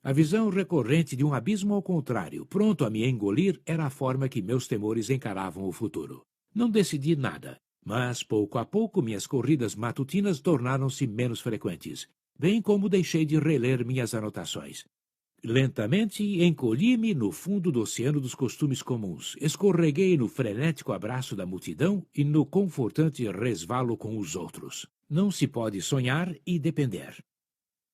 A visão recorrente de um abismo ao contrário, pronto a me engolir, era a forma que meus temores encaravam o futuro. Não decidi nada, mas pouco a pouco minhas corridas matutinas tornaram-se menos frequentes, bem como deixei de reler minhas anotações. Lentamente encolhi-me no fundo do oceano dos costumes comuns, escorreguei no frenético abraço da multidão e no confortante resvalo com os outros. Não se pode sonhar e depender.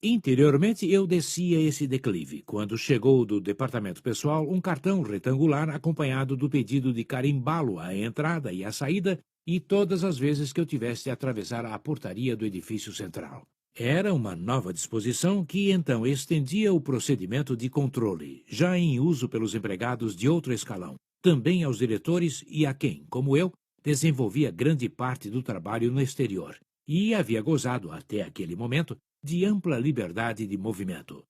Interiormente, eu descia esse declive, quando chegou do departamento pessoal um cartão retangular acompanhado do pedido de carimbá-lo à entrada e à saída e todas as vezes que eu tivesse de atravessar a portaria do edifício central. Era uma nova disposição que então estendia o procedimento de controle, já em uso pelos empregados de outro escalão, também aos diretores e a quem, como eu, desenvolvia grande parte do trabalho no exterior, e havia gozado, até aquele momento, de ampla liberdade de movimento.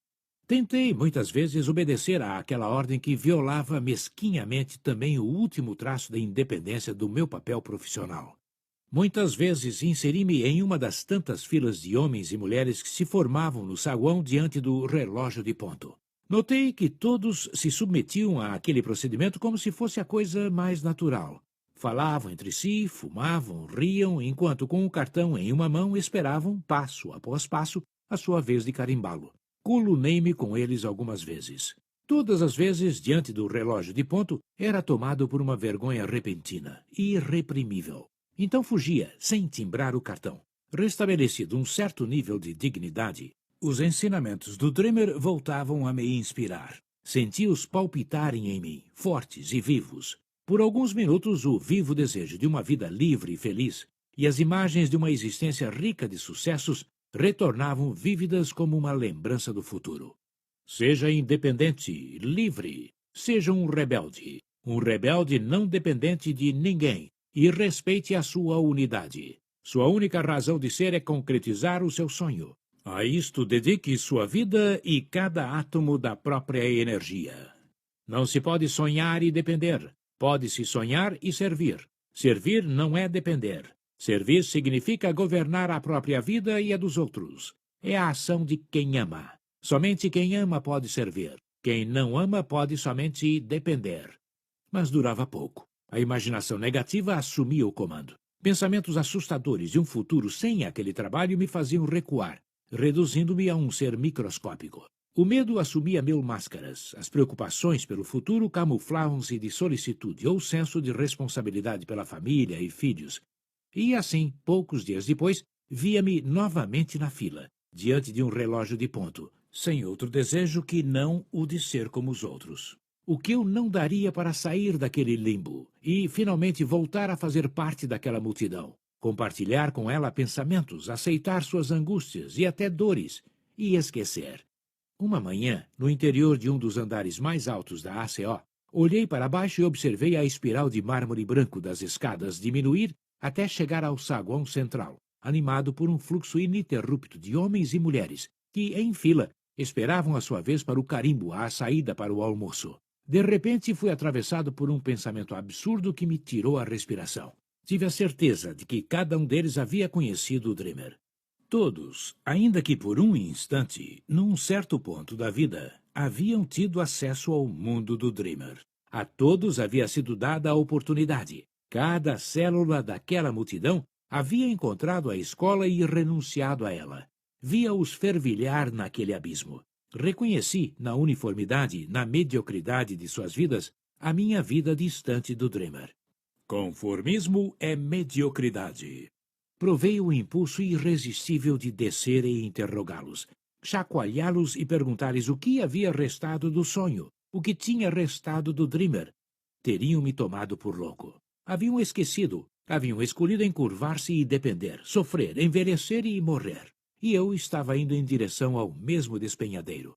Tentei muitas vezes obedecer àquela ordem que violava mesquinhamente também o último traço da independência do meu papel profissional. Muitas vezes inseri-me em uma das tantas filas de homens e mulheres que se formavam no saguão diante do relógio de ponto. Notei que todos se submetiam àquele procedimento como se fosse a coisa mais natural. Falavam entre si, fumavam, riam, enquanto com o cartão em uma mão esperavam, passo após passo, a sua vez de carimbá-lo. Colunei-me com eles algumas vezes. Todas as vezes, diante do relógio de ponto, era tomado por uma vergonha repentina, irreprimível. Então fugia, sem timbrar o cartão. Restabelecido um certo nível de dignidade, os ensinamentos do Dreamer voltavam a me inspirar. Senti-os palpitarem em mim, fortes e vivos. Por alguns minutos, o vivo desejo de uma vida livre e feliz e as imagens de uma existência rica de sucessos retornavam vívidas como uma lembrança do futuro. Seja independente, livre. Seja um rebelde não dependente de ninguém, e respeite a sua unidade. Sua única razão de ser é concretizar o seu sonho. A isto dedique sua vida e cada átomo da própria energia. Não se pode sonhar e depender. Pode-se sonhar e servir. Servir não é depender. Servir significa governar a própria vida e a dos outros. É a ação de quem ama. Somente quem ama pode servir. Quem não ama pode somente depender. Mas durava pouco. A imaginação negativa assumia o comando. Pensamentos assustadores de um futuro sem aquele trabalho me faziam recuar, reduzindo-me a um ser microscópico. O medo assumia mil máscaras. As preocupações pelo futuro camuflavam-se de solicitude ou senso de responsabilidade pela família e filhos. E assim, poucos dias depois, via-me novamente na fila, diante de um relógio de ponto, sem outro desejo que não o de ser como os outros. O que eu não daria para sair daquele limbo e, finalmente, voltar a fazer parte daquela multidão, compartilhar com ela pensamentos, aceitar suas angústias e até dores, e esquecer. Uma manhã, no interior de um dos andares mais altos da ACO, olhei para baixo e observei a espiral de mármore branco das escadas diminuir até chegar ao saguão central, animado por um fluxo ininterrupto de homens e mulheres que, em fila, esperavam a sua vez para o carimbo à saída para o almoço. De repente, fui atravessado por um pensamento absurdo que me tirou a respiração. Tive a certeza de que cada um deles havia conhecido o Dreamer. Todos, ainda que por um instante, num certo ponto da vida, haviam tido acesso ao mundo do Dreamer. A todos havia sido dada a oportunidade. Cada célula daquela multidão havia encontrado a escola e renunciado a ela. Via-os fervilhar naquele abismo. Reconheci, na uniformidade, na mediocridade de suas vidas, a minha vida distante do Dreamer. Conformismo é mediocridade. Provei o impulso irresistível de descer e interrogá-los, chacoalhá-los e perguntar-lhes o que havia restado do sonho, o que tinha restado do Dreamer. Teriam-me tomado por louco. Haviam escolhido encurvar-se e depender, sofrer, envelhecer e morrer. E eu estava indo em direção ao mesmo despenhadeiro.